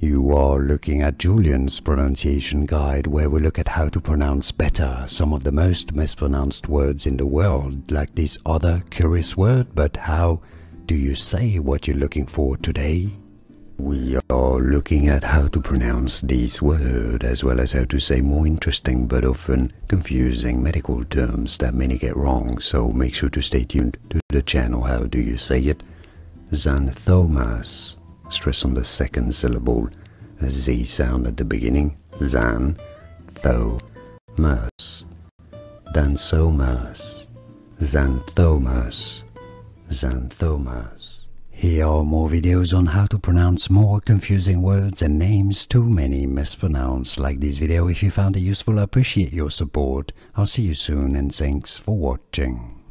You are looking at Julian's pronunciation guide, where we look at how to pronounce better some of the most mispronounced words in the world, like this other curious word. But how do you say what you're looking for today? We are looking at how to pronounce this word, as well as how to say more interesting but often confusing medical terms that many get wrong, so make sure to stay tuned to the channel. How do you say it? Xanthomas. Stress on the second syllable, a Z sound at the beginning. Xanthomas. Xanthomas. Xanthomas. Xanthomas. Here are more videos on how to pronounce more confusing words and names too many mispronounced. Like this video if you found it useful. I appreciate your support. I'll see you soon and thanks for watching.